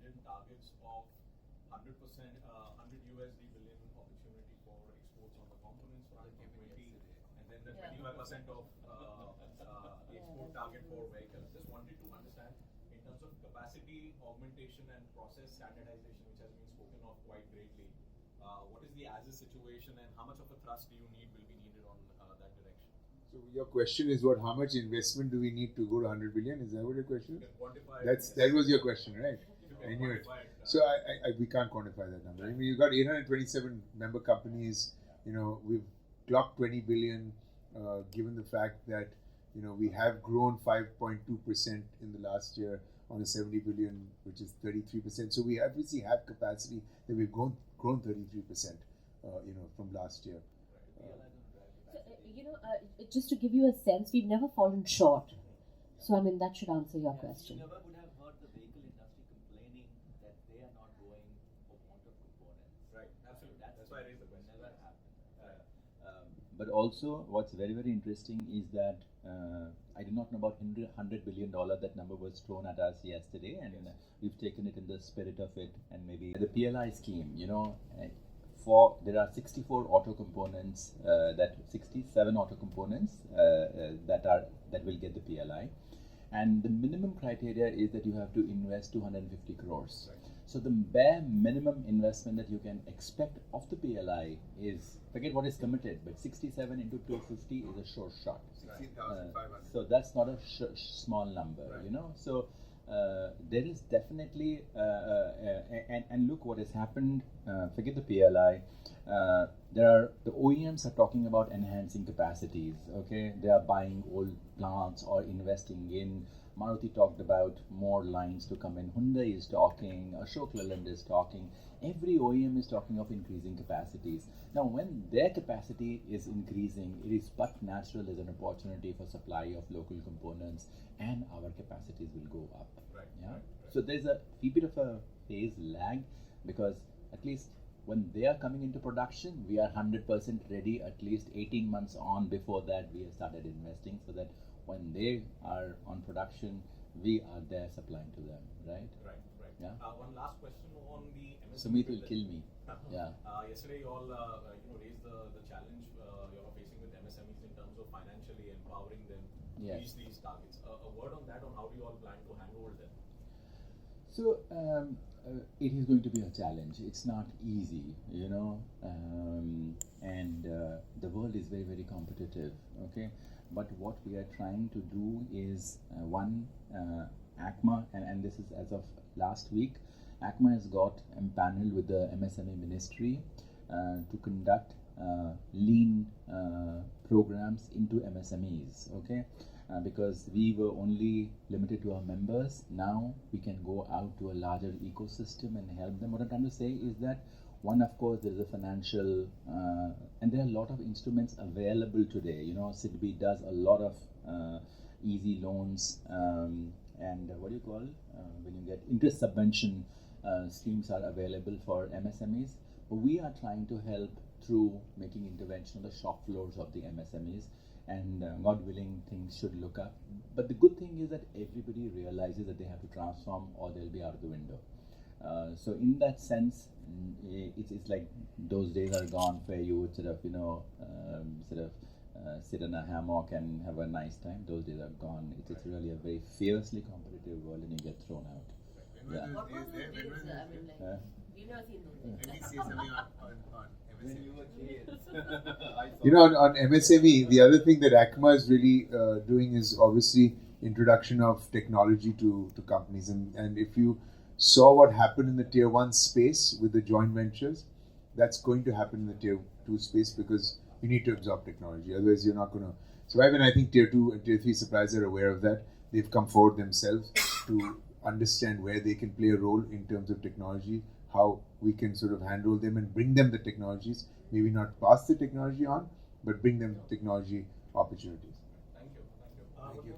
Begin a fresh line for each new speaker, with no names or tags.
stringent targets of 100%, 100 USD billion opportunity for exports on the components front in 20, and then the 25% of export target for vehicles. Just wanted to understand in terms of capacity augmentation and process standardization, which has been spoken of quite greatly. What is the as-is situation, and how much of a thrust will be needed on that direction?
So your question is what? How much investment do we need to go to 100 billion? Is that what your question?
You can quantify
That was your question, right? I knew it. So we can't quantify that number. I mean, you've got 827 member companies. We've clocked 20 billion. Given the fact that we have grown 5.2% in the last year on a 70 billion, which is 33%. So we obviously have capacity that we've grown 33%, from last year.
Just to give you a sense, we've never fallen short. So, I mean, that should answer your question.
You never would have heard the vehicle industry complaining that they are not going for want of components.
Right, absolutely. That's why I raised the question.
Never happened. But also, what's very, very interesting is that I did not know about $100 billion. That number was thrown at us yesterday, and we've taken it in the spirit of it. And maybe the PLI scheme, there are 64 auto components, 67 auto components that will get the PLI, and the minimum criteria is that you have to invest 250 crores.
Right.
So the bare minimum investment that you can expect of the PLI is, forget what is committed, but 67 into 250 is a sure shot.
16,500.
So that's not a small number,
Right.
So there is definitely, and look what has happened. Forget the PLI. The OEMs are talking about enhancing capacities. Okay, they are buying old plants or investing in. Maruti talked about more lines to come in. Hyundai is talking. Ashok Leyland is talking. Every OEM is talking of increasing capacities. Now, when their capacity is increasing, it is but natural as an opportunity for supply of local components, and our capacities will go up.
Right.
Yeah.
Right.
So there's a bit of a phase lag, because at least when they are coming into production, we are 100% ready. At least 18 months on before that, we have started investing, so that when they are on production, we are there supplying to them. Right.
Right.
Yeah.
One last question on the MSME.
Sumit will kill me. Yeah.
Yesterday, you all raised the challenge you are facing with MSMEs in terms of financially empowering them to reach these targets. A word on that, on how do you all plan to handle them?
So it is going to be a challenge. It's not easy, and the world is very, very competitive. Okay, but what we are trying to do is ACMA, and this is as of last week, ACMA has got empaneled with the MSME ministry to conduct lean programs into MSMEs. Okay. Because we were only limited to our members, now we can go out to a larger ecosystem and help them. What I'm trying to say is that, one, of course, there is a financial, and there are a lot of instruments available today. SIDBI does a lot of easy loans, and what do you call, when you get interest subvention schemes are available for MSMEs. But we are trying to help through making intervention on the shop floors of the MSMEs. And God willing, things should look up. But the good thing is that everybody realizes that they have to transform or they'll be out of the window. So in that sense, it's like those days are gone where you would sit in a hammock and have a nice time. Those days are gone. It's really a very fiercely competitive world, and you get thrown out.
What was those days? We've never seen those days.
Let me say something on
When you were kids.
on MSME, the other thing that ACMA is really doing is obviously introduction of technology to companies. And if you saw what happened in the tier 1 space with the joint ventures, that's going to happen in the tier 2 space, because you need to absorb technology. Otherwise, you're not going to survive. And I think tier 2 and tier 3 suppliers are aware of that. They've come forward themselves to understand where they can play a role in terms of technology, how we can sort of handle them and bring them the technologies, maybe not pass the technology on, but bring them technology opportunities.
Thank you.
Thank you.